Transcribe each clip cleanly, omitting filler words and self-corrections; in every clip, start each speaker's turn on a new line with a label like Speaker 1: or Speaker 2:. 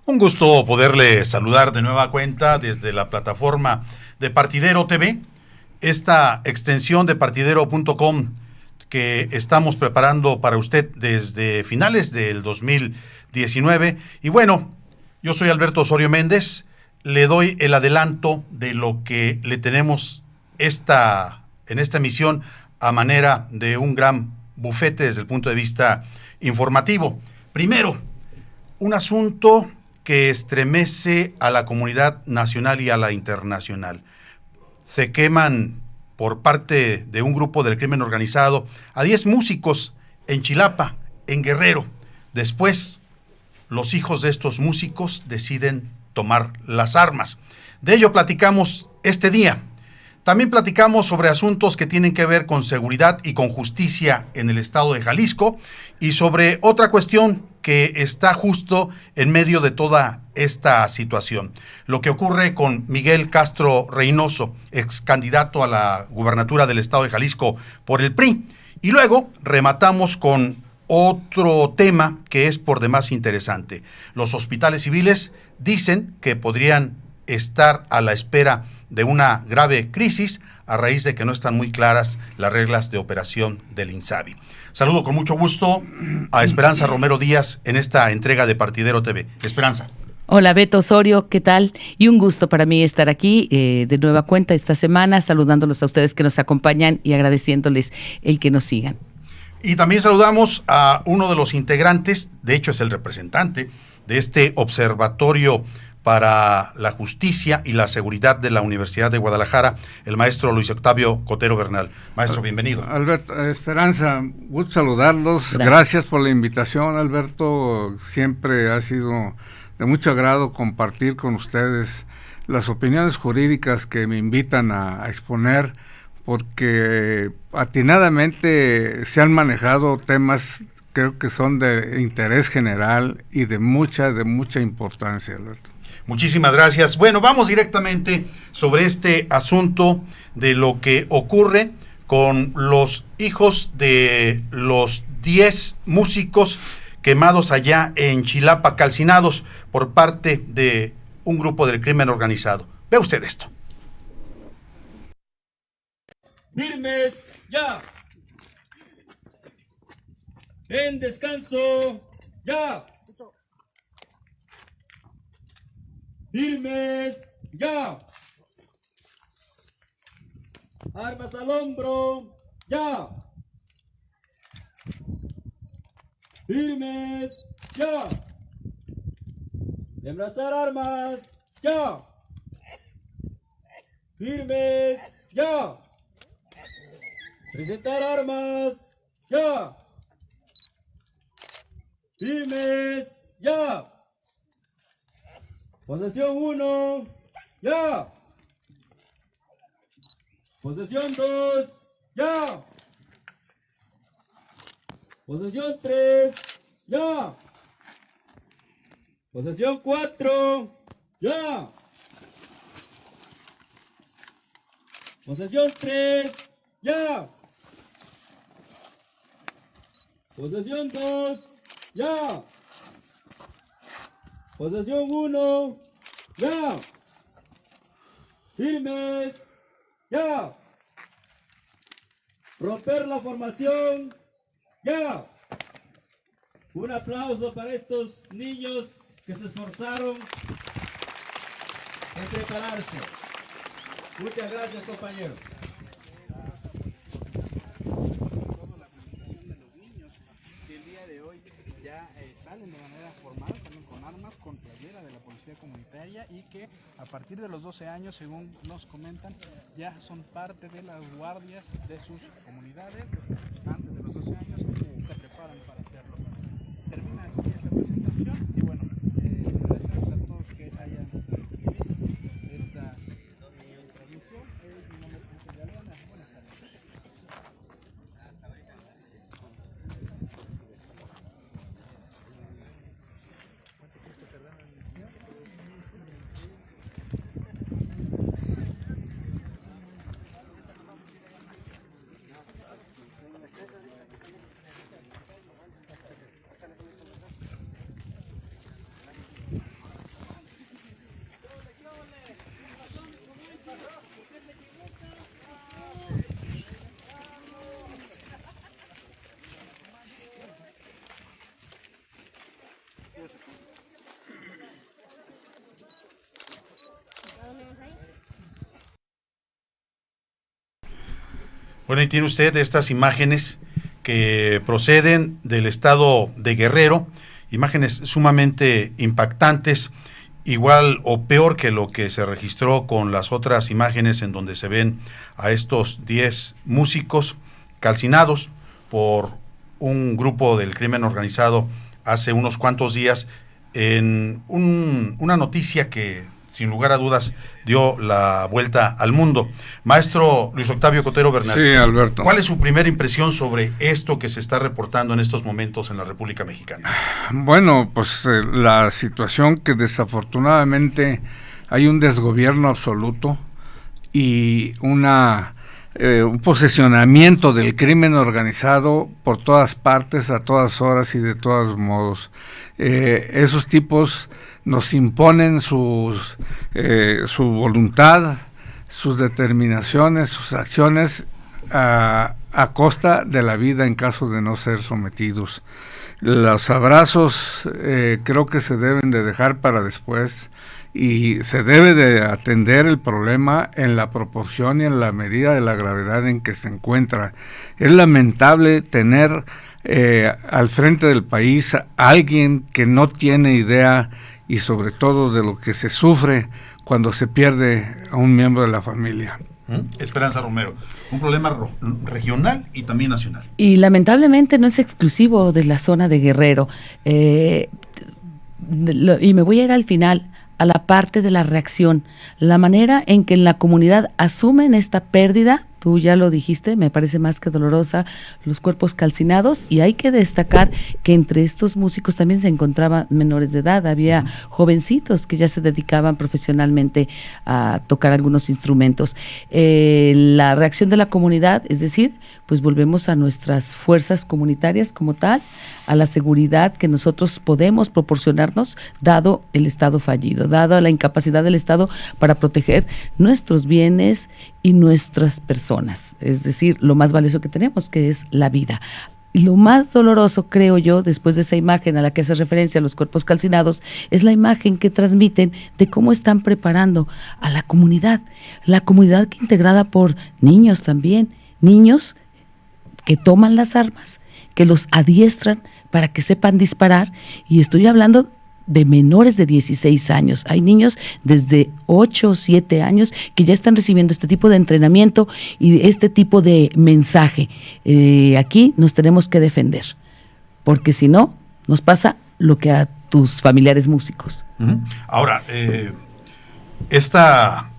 Speaker 1: Un gusto poderle saludar de nueva cuenta desde la plataforma de Partidero TV, esta extensión de partidero.com que estamos preparando para usted desde finales del 2019. Y bueno, yo soy Alberto Osorio Méndez, le doy el adelanto de lo que le tenemos en esta emisión a manera de un gran bufete desde el punto de vista informativo. Primero, un asunto que estremece a la comunidad nacional y a la internacional. Se queman por parte de un grupo del crimen organizado a 10 músicos en Chilapa, en Guerrero. Después, los hijos de estos músicos deciden tomar las armas. De ello platicamos este día. También platicamos sobre asuntos que tienen que ver con seguridad y con justicia en el estado de Jalisco y sobre otra cuestión que está justo en medio de toda esta situación. Lo que ocurre con Miguel Castro Reynoso, ex candidato a la gubernatura del estado de Jalisco por el PRI. Y luego rematamos con otro tema que es por demás interesante. Los hospitales civiles dicen que podrían estar a la espera de una grave crisis a raíz de que no están muy claras las reglas de operación del INSABI. Saludo con mucho gusto a Esperanza Romero Díaz en esta entrega de Partidero TV. Esperanza.
Speaker 2: Hola Beto Osorio, ¿qué tal? Y un gusto para mí estar aquí de nueva cuenta esta semana, saludándolos a ustedes que nos acompañan y agradeciéndoles el que nos sigan.
Speaker 1: Y también saludamos a uno de los integrantes, de hecho es el representante de este observatorio para la justicia y la seguridad de la Universidad de Guadalajara, el maestro Luis Octavio Cotero Bernal. Maestro, bienvenido.
Speaker 3: Alberto, Esperanza, gusto saludarlos. Gracias por la invitación, Alberto. Siempre ha sido de mucho agrado compartir con ustedes las opiniones jurídicas que me invitan a exponer, porque atinadamente se han manejado temas, creo que son de interés general y de mucha importancia, Alberto.
Speaker 1: Muchísimas gracias. Bueno, vamos directamente sobre este asunto de lo que ocurre con los hijos de los 10 músicos quemados allá en Chilapa, calcinados por parte de un grupo del crimen organizado. Vea usted esto.
Speaker 4: Firmes, ya. En descanso, ya. Firmes, ya. Armas al hombro, ya. Firmes, ya. Embrazar armas, ya. Firmes, ya. Presentar armas, ya. Firmes, ya. Posesión 1, ya. Posesión 2, ya. Posesión 3, ya. Posesión 4, ya. Posesión 3, ya. Posesión 2, ya. Posesión 1, ya. Firmes, ya. Romper la formación, ya. Un aplauso para estos niños que se esforzaron en prepararse. Muchas gracias, compañeros.
Speaker 5: Salen de manera formal, salen con armas, con playera de la policía comunitaria y que a partir de los 12 años, según nos comentan, ya son parte de las guardias de sus comunidades. Antes de los 12 años se preparan para hacerlo. Termina así esta presentación y bueno, agradecemos a todos que hayan visto esta transmisión. Mi nombre es José Galeana. Buenas tardes.
Speaker 1: Bueno, y tiene usted estas imágenes que proceden del estado de Guerrero, imágenes sumamente impactantes, igual o peor que lo que se registró con las otras imágenes en donde se ven a estos 10 músicos calcinados por un grupo del crimen organizado hace unos cuantos días en una noticia que sin lugar a dudas dio la vuelta al mundo. Maestro Luis Octavio Cotero Bernal.
Speaker 3: Sí, Alberto.
Speaker 1: ¿Cuál es su primera impresión sobre esto que se está reportando en estos momentos en la República Mexicana?
Speaker 3: Bueno, pues la situación que desafortunadamente hay un desgobierno absoluto y un posesionamiento del crimen organizado por todas partes, a todas horas y de todos modos. Esos tipos nos imponen su voluntad, sus determinaciones, sus acciones a costa de la vida en caso de no ser sometidos. Los abrazos creo que se deben de dejar para después y se debe de atender el problema en la proporción y en la medida de la gravedad en que se encuentra. Es lamentable tener al frente del país a alguien que no tiene idea y sobre todo de lo que se sufre cuando se pierde a un miembro de la familia.
Speaker 1: Esperanza Romero, un problema regional y también nacional.
Speaker 2: Y lamentablemente no es exclusivo de la zona de Guerrero. Y me voy a ir al final, a la parte de la reacción, la manera en que en la comunidad asumen esta pérdida. Tú ya lo dijiste, me parece más que dolorosa, los cuerpos calcinados, y hay que destacar que entre estos músicos también se encontraban menores de edad, había jovencitos que ya se dedicaban profesionalmente a tocar algunos instrumentos. La reacción de la comunidad, es decir, pues volvemos a nuestras fuerzas comunitarias como tal, a la seguridad que nosotros podemos proporcionarnos, dado el Estado fallido, dado la incapacidad del Estado para proteger nuestros bienes y nuestras personas, es decir, lo más valioso que tenemos, que es la vida. Y lo más doloroso, creo yo, después de esa imagen a la que hace referencia a los cuerpos calcinados, es la imagen que transmiten de cómo están preparando a la comunidad que integrada por niños también, niños que toman las armas, que los adiestran para que sepan disparar, y estoy hablando de menores de 16 años. Hay niños desde 8 o 7 años que ya están recibiendo este tipo de entrenamiento y este tipo de mensaje. Aquí nos tenemos que defender, porque si no, nos pasa lo que a tus familiares músicos.
Speaker 1: Ahora, en esta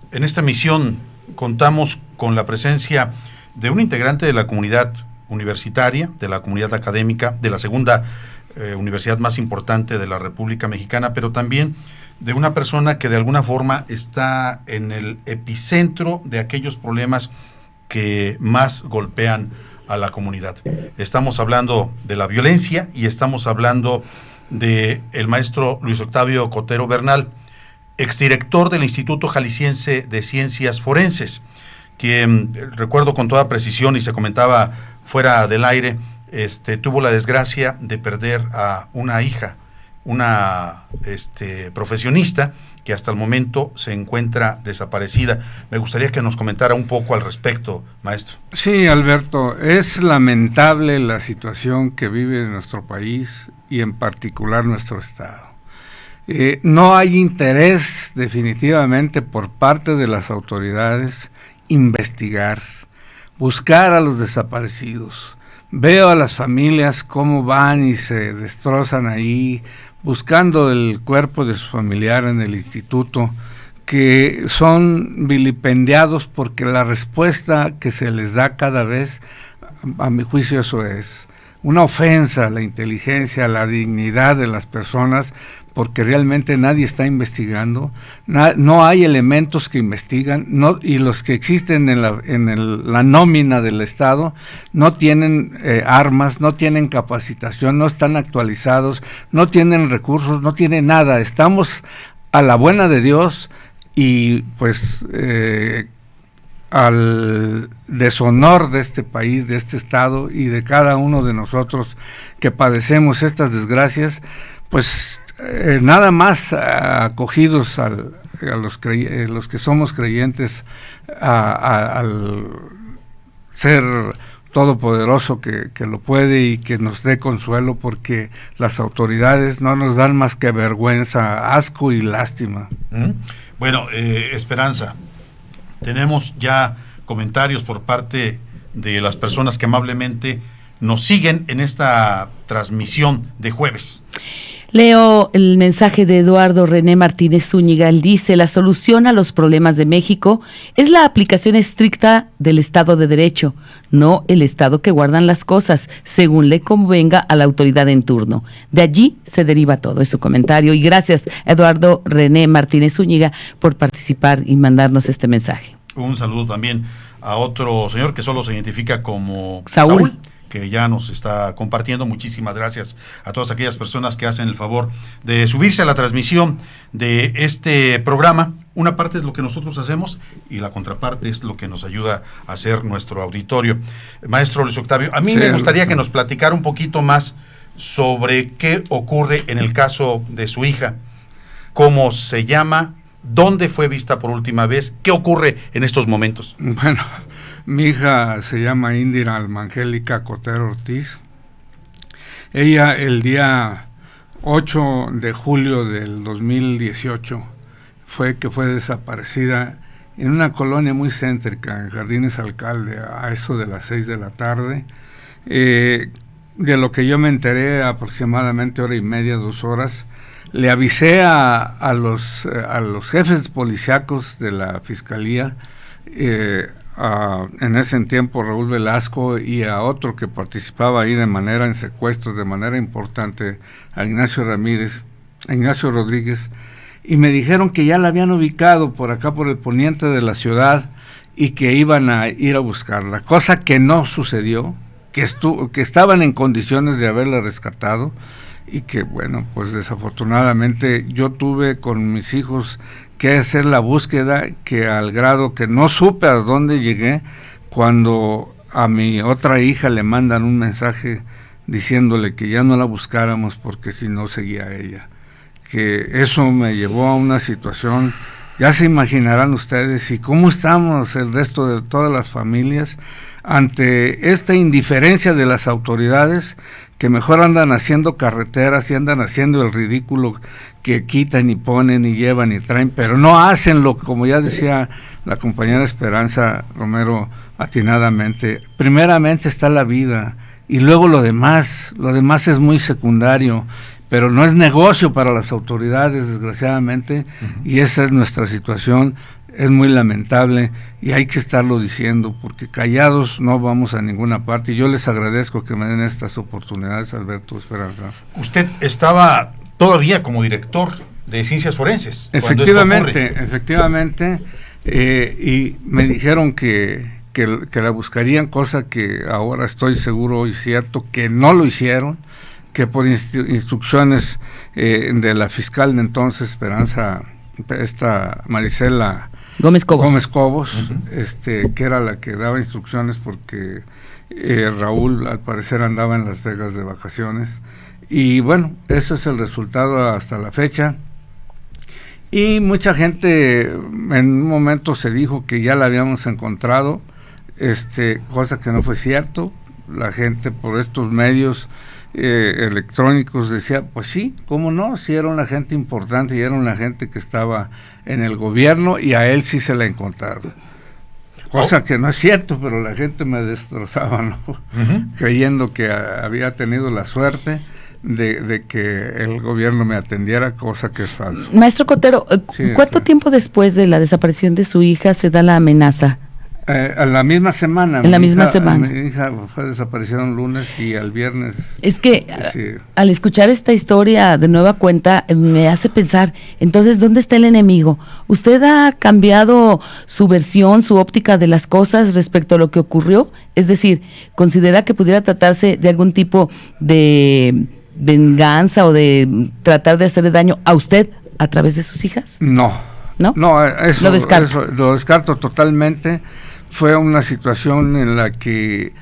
Speaker 1: misión contamos con la presencia de un integrante de la comunidad universitaria, de la comunidad académica, de la segunda universidad más importante de la República Mexicana, pero también de una persona que de alguna forma está en el epicentro de aquellos problemas que más golpean a la comunidad. Estamos hablando de la violencia y estamos hablando de el maestro Luis Octavio Cotero Bernal, exdirector del Instituto Jalisciense de Ciencias Forenses, quien, recuerdo con toda precisión y se comentaba fuera del aire, tuvo la desgracia de perder a una hija, una profesionista que hasta el momento se encuentra desaparecida. Me gustaría que nos comentara un poco al respecto, maestro.
Speaker 3: Sí, Alberto, es lamentable la situación que vive nuestro país y en particular nuestro estado. No hay interés definitivamente por parte de las autoridades investigar, buscar a los desaparecidos. Veo a las familias cómo van y se destrozan ahí, buscando el cuerpo de su familiar en el instituto, que son vilipendiados porque la respuesta que se les da cada vez, a mi juicio eso es una ofensa a la inteligencia, a la dignidad de las personas, porque realmente nadie está investigando, no hay elementos que investigan, y los que existen en la nómina del Estado no tienen armas, no tienen capacitación, no están actualizados, no tienen recursos, no tienen nada. Estamos a la buena de Dios y pues al deshonor de este país, de este Estado y de cada uno de nosotros que padecemos estas desgracias, pues nada más acogidos a los que somos creyentes a ser todopoderoso que lo puede y que nos dé consuelo, porque las autoridades no nos dan más que vergüenza, asco y lástima.
Speaker 1: Bueno, Esperanza, tenemos ya comentarios por parte de las personas que amablemente nos siguen en esta transmisión de jueves.
Speaker 2: Leo el mensaje de Eduardo René Martínez Zúñiga. Él dice: la solución a los problemas de México es la aplicación estricta del Estado de Derecho, no el Estado que guardan las cosas según le convenga a la autoridad en turno. De allí se deriva todo. Es su comentario. Y gracias, Eduardo René Martínez Zúñiga, por participar y mandarnos este mensaje.
Speaker 1: Un saludo también a otro señor que solo se identifica como
Speaker 2: Saúl,
Speaker 1: que ya nos está compartiendo. Muchísimas gracias a todas aquellas personas que hacen el favor de subirse a la transmisión de este programa. Una parte es lo que nosotros hacemos y la contraparte es lo que nos ayuda a hacer nuestro auditorio. Maestro Luis Octavio, a mí me gustaría que nos platicara un poquito más sobre qué ocurre en el caso de su hija, cómo se llama, dónde fue vista por última vez, qué ocurre en estos momentos.
Speaker 3: Bueno, mi hija se llama Indira Almangélica Cotero Ortiz. Ella el día 8 de julio del 2018 fue desaparecida en una colonia muy céntrica, en Jardines Alcalde, a eso de las 6 de la tarde. De lo que yo me enteré, aproximadamente 1:30, 2 horas, le avisé a los jefes policíacos de la Fiscalía, en ese tiempo Raúl Velasco, y a otro que participaba ahí en secuestros de manera importante, a Ignacio Rodríguez, y me dijeron que ya la habían ubicado por acá, por el poniente de la ciudad, y que iban a ir a buscarla, cosa que no sucedió, que estaban en condiciones de haberla rescatado, y que bueno, pues desafortunadamente yo tuve con mis hijos que hacer la búsqueda, que al grado que no supe a dónde llegué, cuando a mi otra hija le mandan un mensaje diciéndole que ya no la buscáramos porque si no seguía ella. Que eso me llevó a una situación, ya se imaginarán ustedes, y cómo estamos el resto de todas las familias ante esta indiferencia de las autoridades, que mejor andan haciendo carreteras y andan haciendo el ridículo, que quitan y ponen y llevan y traen, pero no hacen lo que, como ya decía la compañera Esperanza Romero atinadamente, primeramente está la vida y luego lo demás es muy secundario, pero no es negocio para las autoridades, desgraciadamente, y esa es nuestra situación. Es muy lamentable y hay que estarlo diciendo, porque callados no vamos a ninguna parte, y yo les agradezco que me den estas oportunidades, Alberto, Esperanza.
Speaker 1: Usted estaba todavía como director de Ciencias Forenses.
Speaker 3: Efectivamente, y me dijeron que la buscarían, cosa que ahora estoy seguro y cierto que no lo hicieron, que por instrucciones de la fiscal de entonces, Esperanza, Marisela Gómez Cobos, que era la que daba instrucciones, porque Raúl al parecer andaba en Las Vegas de vacaciones, y bueno, eso es el resultado hasta la fecha. Y mucha gente en un momento se dijo que ya la habíamos encontrado, cosa que no fue cierto. La gente por estos medios electrónicos decía, pues sí, cómo no, si era una gente importante y era una gente que estaba en el gobierno, y a él sí se la encontraron, cosa que no es cierto, pero la gente me destrozaba, ¿no? Creyendo que había tenido la suerte de que el gobierno me atendiera, cosa que es falso.
Speaker 2: Maestro Cotero, ¿cuánto tiempo después de la desaparición de su hija se da la amenaza?
Speaker 3: A la misma semana.
Speaker 2: En la misma semana.
Speaker 3: Mi hija fue desaparecida un lunes y al viernes.
Speaker 2: Es que al escuchar esta historia de nueva cuenta me hace pensar, entonces, ¿dónde está el enemigo? ¿Usted ha cambiado su versión, su óptica de las cosas respecto a lo que ocurrió? Es decir, ¿considera que pudiera tratarse de algún tipo de venganza o de tratar de hacerle daño a usted a través de sus hijas?
Speaker 3: No, eso lo descarto totalmente. Fue una situación en la que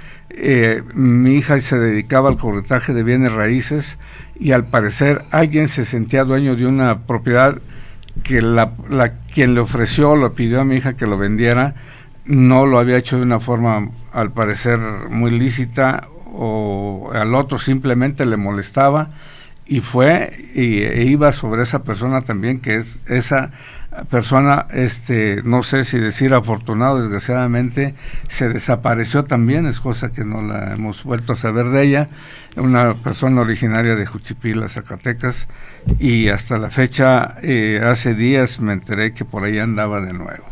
Speaker 3: mi hija se dedicaba al corretaje de bienes raíces, y al parecer alguien se sentía dueño de una propiedad que quien le ofreció, lo pidió a mi hija que lo vendiera, no lo había hecho de una forma, al parecer, muy lícita, o al otro simplemente le molestaba, y fue e iba sobre esa persona también, que es esa persona, no sé si decir afortunado, desgraciadamente se desapareció también, es cosa que no la hemos vuelto a saber de ella, una persona originaria de Juchipila, Zacatecas, y hasta la fecha, hace días me enteré que por ahí andaba de nuevo.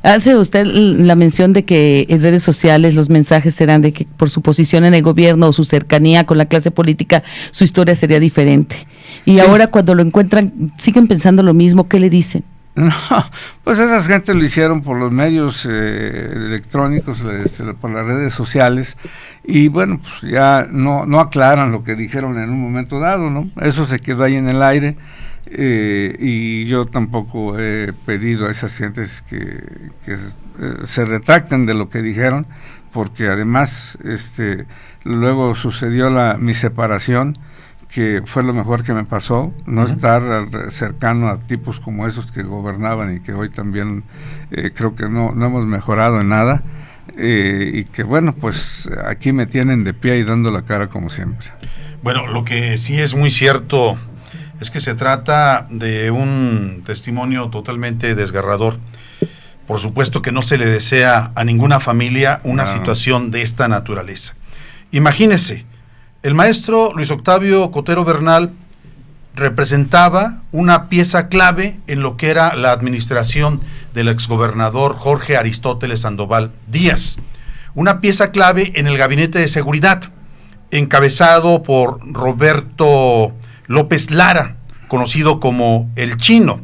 Speaker 2: Hace usted la mención de que en redes sociales los mensajes serán de que por su posición en el gobierno o su cercanía con la clase política, su historia sería diferente. Y sí, ahora cuando lo encuentran, ¿siguen pensando lo mismo? ¿Qué le dicen?
Speaker 3: No, pues esas gentes lo hicieron por los medios electrónicos, por las redes sociales, y bueno, pues ya no aclaran lo que dijeron en un momento dado, ¿no? Eso se quedó ahí en el aire. Y yo tampoco he pedido a esas gentes que se retracten de lo que dijeron, porque además luego sucedió mi separación, que fue lo mejor que me pasó, no estar cercano a tipos como esos que gobernaban y que hoy también creo que no hemos mejorado en nada, y que bueno, pues aquí me tienen de pie y dando la cara como siempre.
Speaker 1: Bueno, lo que sí es muy cierto es que se trata de un testimonio totalmente desgarrador. Por supuesto que no se le desea a ninguna familia una situación de esta naturaleza. Imagínese, el maestro Luis Octavio Cotero Bernal representaba una pieza clave en lo que era la administración del exgobernador Jorge Aristóteles Sandoval Díaz, una pieza clave en el gabinete de seguridad, encabezado por Roberto López Lara, conocido como El Chino.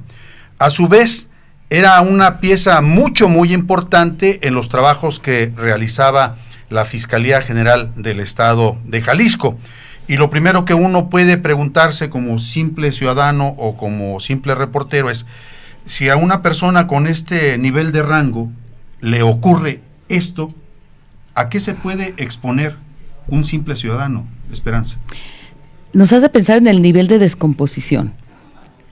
Speaker 1: A su vez, era una pieza muy importante en los trabajos que realizaba la Fiscalía General del Estado de Jalisco. Y lo primero que uno puede preguntarse como simple ciudadano o como simple reportero es, si a una persona con este nivel de rango le ocurre esto, ¿a qué se puede exponer un simple ciudadano, Esperanza?
Speaker 2: Nos hace pensar en el nivel de descomposición,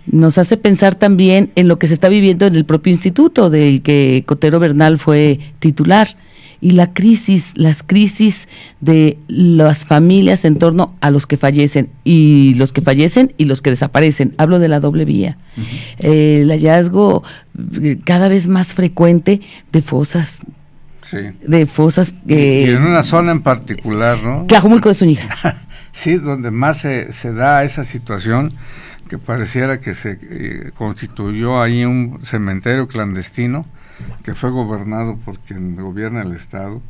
Speaker 2: nos hace pensar también en lo que se está viviendo en el propio instituto del que Cotero Bernal fue titular, y las crisis de las familias en torno a los que fallecen y los que desaparecen. Hablo de la doble vía. Uh-huh. El hallazgo cada vez más frecuente de fosas.
Speaker 3: Sí.
Speaker 2: De fosas
Speaker 3: y en una zona en particular, ¿no?
Speaker 2: Tlajomulco de Zúñiga.
Speaker 3: Sí, donde más se da esa situación, que pareciera que se constituyó ahí un cementerio clandestino que fue gobernado por quien gobierna el Estado,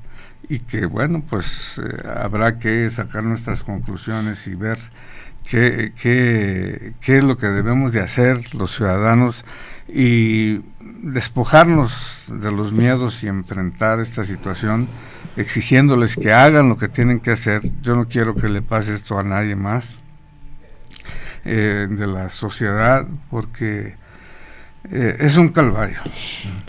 Speaker 3: y que bueno, pues habrá que sacar nuestras conclusiones y ver qué es lo que debemos de hacer los ciudadanos y despojarnos de los miedos y enfrentar esta situación, exigiéndoles que hagan lo que tienen que hacer. Yo no quiero que le pase esto a nadie más de la sociedad, porque es un calvario.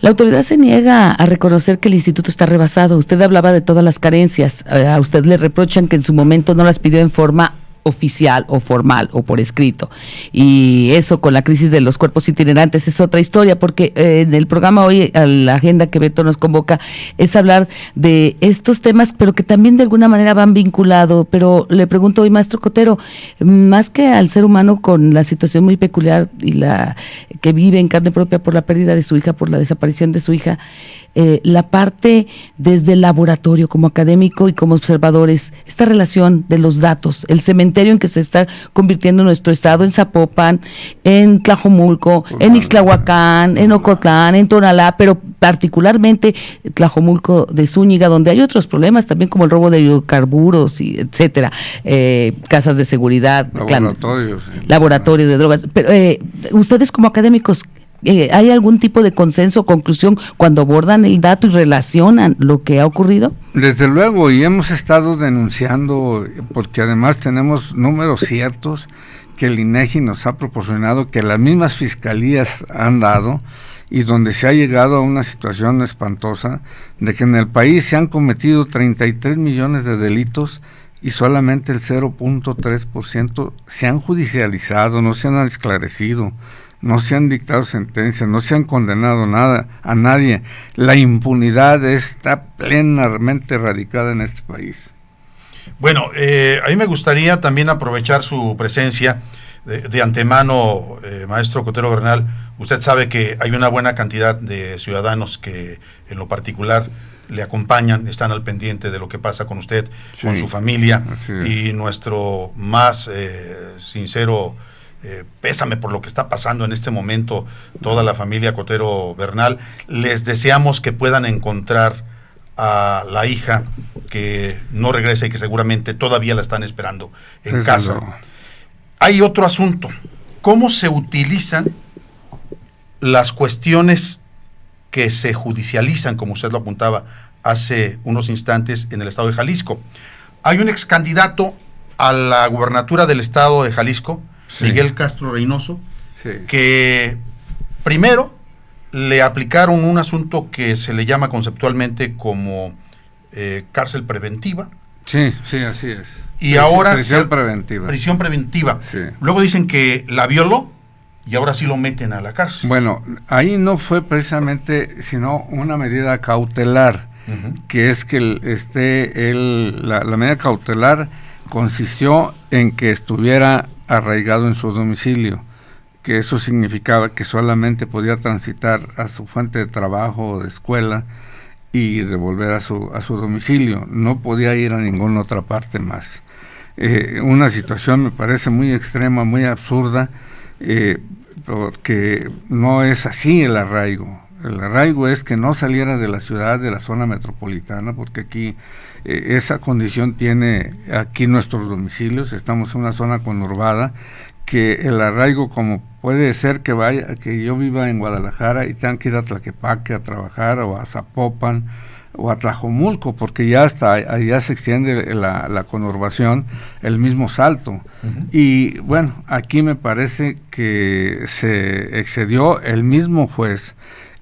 Speaker 2: La autoridad se niega a reconocer que el instituto está rebasado. Usted hablaba de todas las carencias. A usted le reprochan que en su momento no las pidió en forma oficial o formal o por escrito, y eso con la crisis de los cuerpos itinerantes es otra historia, porque en el programa hoy, a la agenda que Beto nos convoca, es hablar de estos temas, pero que también de alguna manera van vinculados. Pero le pregunto hoy, maestro Cotero, más que al ser humano con la situación muy peculiar y la que vive en carne propia por la pérdida de su hija, por la desaparición de su hija, la parte desde el laboratorio como académico y como observadores, esta relación de los datos, el cementerio en que se está convirtiendo nuestro estado, en Zapopan, en Tlajomulco, en Ixtlahuacán, en Ocotlán, en Tonalá, pero particularmente Tlajomulco de Zúñiga, donde hay otros problemas también como el robo de hidrocarburos y etcétera, casas de seguridad, laboratorio de drogas. Pero ustedes como académicos, ¿hay algún tipo de consenso o conclusión cuando abordan el dato y relacionan lo que ha ocurrido?
Speaker 3: Desde luego, y hemos estado denunciando, porque además tenemos números ciertos que el INEGI nos ha proporcionado, que las mismas fiscalías han dado, y donde se ha llegado a una situación espantosa de que en el país se han cometido 33 millones de delitos y solamente el 0.3% se han judicializado, no se han esclarecido. no se han dictado sentencias, no se han condenado nada a nadie. La impunidad está plenamente radicada en este país.
Speaker 1: Bueno, a mí me gustaría también aprovechar su presencia de antemano, maestro Cotero Bernal. Usted sabe que hay una buena cantidad de ciudadanos que en lo particular le acompañan, están al pendiente de lo que pasa con usted, sí, con su familia, y nuestro más sincero pésame por lo que está pasando en este momento toda la familia Cotero Bernal. Les deseamos que puedan encontrar a la hija, que no regrese y que seguramente todavía la están esperando en casa. Hay otro asunto: ¿cómo se utilizan las cuestiones que se judicializan, como usted lo apuntaba hace unos instantes, en el estado de Jalisco? Hay un ex candidato a la gubernatura del estado de Jalisco, sí, Miguel Castro Reynoso, sí, que primero le aplicaron un asunto que se le llama conceptualmente como cárcel preventiva.
Speaker 3: Sí, sí, así es.
Speaker 1: Y ahora
Speaker 3: prisión preventiva.
Speaker 1: Prisión preventiva.
Speaker 3: Sí.
Speaker 1: Luego dicen que la violó y ahora sí lo meten a la cárcel.
Speaker 3: Bueno, ahí no fue precisamente, sino una medida cautelar, que es que la medida cautelar consistió en que estuviera arraigado en su domicilio, que eso significaba que solamente podía transitar a su fuente de trabajo o de escuela y devolver a su domicilio, no podía ir a ninguna otra parte más. Una situación me parece muy extrema, muy absurda, porque no es así el arraigo. El arraigo es que no saliera de la ciudad, de la zona metropolitana, porque aquí esa condición tiene aquí nuestros domicilios. Estamos en una zona conurbada, que el arraigo, como puede ser que yo viva en Guadalajara y tenga que ir a Tlaquepaque a trabajar, o a Zapopan o a Tlajomulco, porque ya hasta allá se extiende la conurbación, el mismo Salto. Y bueno, aquí me parece que se excedió el mismo juez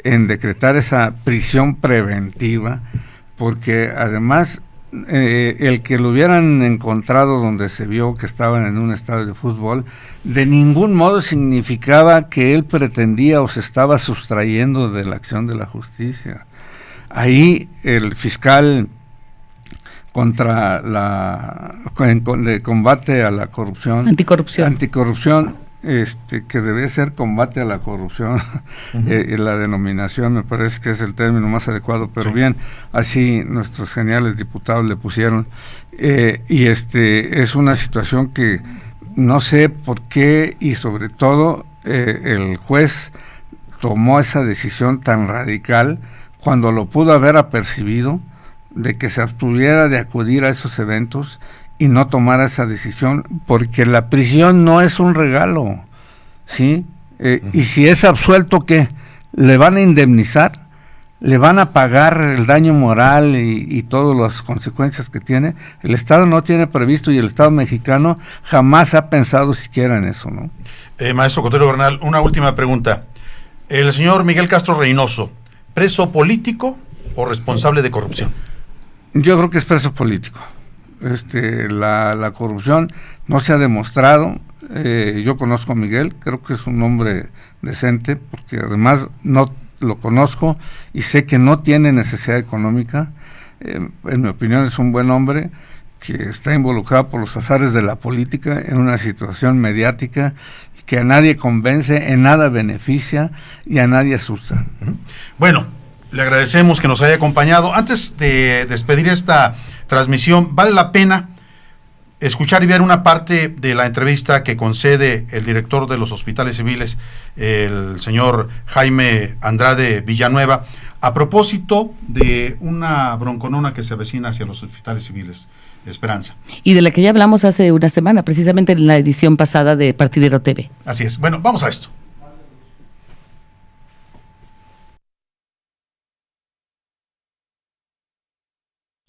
Speaker 3: en decretar esa prisión preventiva, porque además el que lo hubieran encontrado donde se vio que estaban en un estadio de fútbol, de ningún modo significaba que él pretendía o se estaba sustrayendo de la acción de la justicia. Ahí el fiscal de combate a la corrupción, anticorrupción, que debe ser combate a la corrupción, la denominación me parece que es el término más adecuado, pero sí, bien, así nuestros geniales diputados le pusieron, y es una situación que no sé por qué, y sobre todo el juez tomó esa decisión tan radical cuando lo pudo haber apercibido, de que se abstuviera de acudir a esos eventos y no tomara esa decisión, porque la prisión no es un regalo, ¿sí? Y si es absuelto, ¿qué? ¿Le van a indemnizar? ¿Le van a pagar el daño moral y todas las consecuencias que tiene? El Estado no tiene previsto, y el Estado mexicano jamás ha pensado siquiera en eso, ¿no?
Speaker 1: Maestro Cotero Bernal, una última pregunta. El señor Miguel Castro Reynoso, ¿preso político o responsable de corrupción?
Speaker 3: Yo creo que es preso político. La corrupción no se ha demostrado. Yo conozco a Miguel, creo que es un hombre decente, porque además no lo conozco y sé que no tiene necesidad económica. En mi opinión es un buen hombre que está involucrado por los azares de la política en una situación mediática que a nadie convence, en nada beneficia y a nadie asusta.
Speaker 1: Bueno, le agradecemos que nos haya acompañado. Antes de despedir esta transmisión, vale la pena escuchar y ver una parte de la entrevista que concede el director de los hospitales civiles, el señor Jaime Andrade Villanueva, a propósito de una bronconona que se avecina hacia los hospitales civiles, Esperanza.
Speaker 2: Y de la que ya hablamos hace una semana, precisamente en la edición pasada de Partidero TV.
Speaker 1: Así es. Bueno, vamos a esto.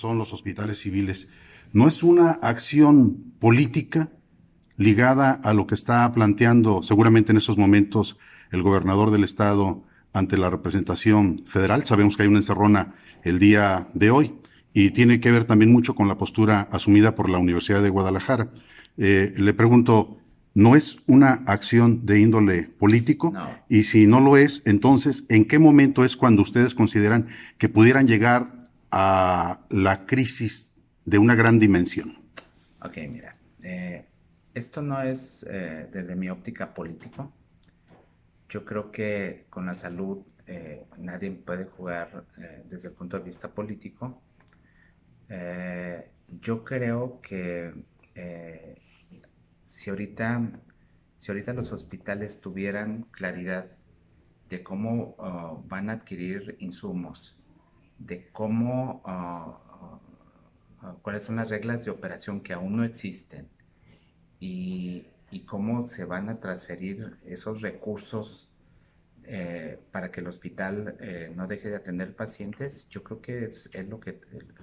Speaker 1: Son los hospitales civiles. ¿No es una acción política ligada a lo que está planteando seguramente en estos momentos el gobernador del estado ante la representación federal? Sabemos que hay una encerrona el día de hoy y tiene que ver también mucho con la postura asumida por la Universidad de Guadalajara. Le pregunto, ¿no es una acción de índole político?
Speaker 6: No.
Speaker 1: Y si no lo es, entonces, ¿en qué momento es cuando ustedes consideran que pudieran llegar a la crisis de una gran dimensión?
Speaker 6: Ok, mira, esto no es desde mi óptica político. Yo creo que con la salud nadie puede jugar desde el punto de vista político. Yo creo que si ahorita los hospitales tuvieran claridad de cómo van a adquirir insumos, de cómo, cuáles son las reglas de operación que aún no existen y cómo se van a transferir esos recursos para que el hospital no deje de atender pacientes, yo creo que es lo que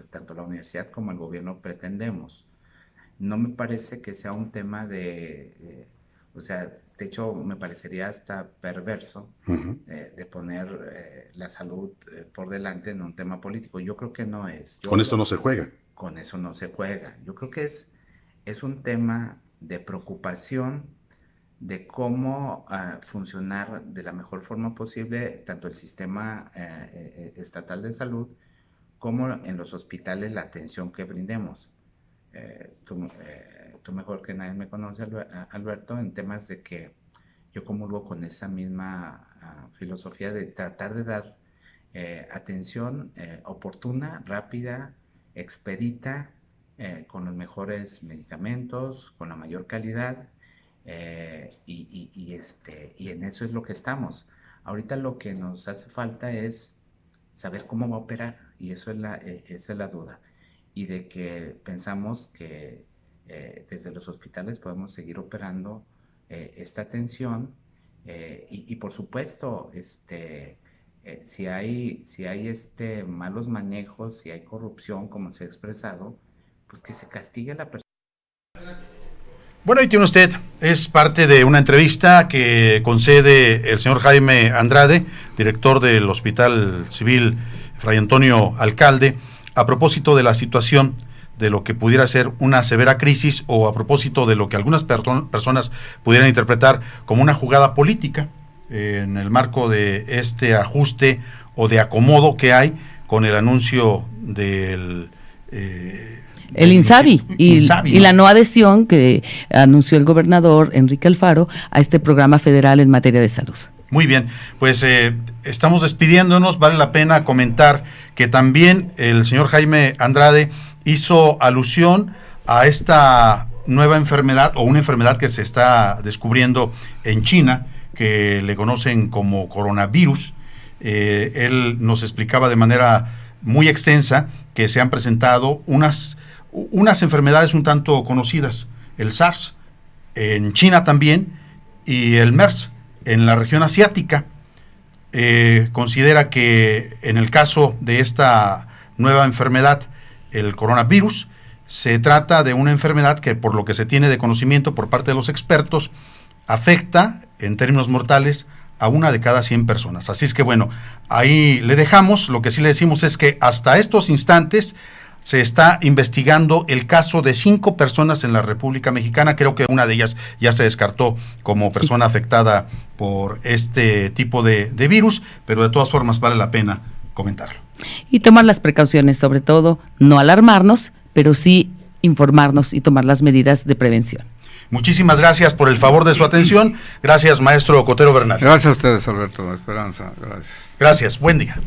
Speaker 6: tanto la universidad como el gobierno pretendemos. No me parece que sea un tema de de hecho me parecería hasta perverso de poner la salud por delante en un tema político. Yo creo que no es.
Speaker 1: Con esto no se juega.
Speaker 6: Con eso no se juega. Yo creo que es un tema de preocupación de cómo funcionar de la mejor forma posible tanto el sistema estatal de salud como en los hospitales la atención que brindemos. Tú mejor que nadie me conoce, Alberto, en temas de que yo comulgo con esa misma filosofía de tratar de dar atención oportuna, rápida, expedita, con los mejores medicamentos, con la mayor calidad, y en eso es lo que estamos. Ahorita lo que nos hace falta es saber cómo va a operar, y esa es la duda. Y de que pensamos que desde los hospitales podemos seguir operando esta atención y por supuesto si hay malos manejos, si hay corrupción como se ha expresado, pues que se castigue a la persona.
Speaker 1: Bueno, ahí tiene usted, es parte de una entrevista que concede el señor Jaime Andrade, director del Hospital Civil Fray Antonio Alcalde, a propósito de la situación de lo que pudiera ser una severa crisis o a propósito de lo que algunas personas pudieran interpretar como una jugada política en el marco de este ajuste o de acomodo que hay con el anuncio del
Speaker 2: el INSABI y
Speaker 1: ¿no?
Speaker 2: la no adhesión que anunció el gobernador Enrique Alfaro a este programa federal en materia de salud.
Speaker 1: Muy bien, pues estamos despidiéndonos. Vale la pena comentar que también el señor Jaime Andrade hizo alusión a esta nueva enfermedad o una enfermedad que se está descubriendo en China, que le conocen como coronavirus. Él nos explicaba de manera muy extensa que se han presentado unas enfermedades un tanto conocidas, el SARS en China también y el MERS en la región asiática. Considera que en el caso de esta nueva enfermedad, el coronavirus, se trata de una enfermedad que, por lo que se tiene de conocimiento por parte de los expertos, afecta en términos mortales a 1 de cada 100 personas. Así es que bueno, ahí le dejamos. Lo que sí le decimos es que hasta estos instantes se está investigando el caso de 5 personas en la República Mexicana. Creo que una de ellas ya se descartó como persona afectada por este tipo de virus, pero de todas formas vale la pena comentarlo.
Speaker 2: Y tomar las precauciones, sobre todo, no alarmarnos, pero sí informarnos y tomar las medidas de prevención.
Speaker 1: Muchísimas gracias por el favor de su atención. Gracias, maestro Cotero Bernal.
Speaker 3: Gracias a ustedes, Alberto Esperanza. Gracias.
Speaker 1: Gracias, buen día.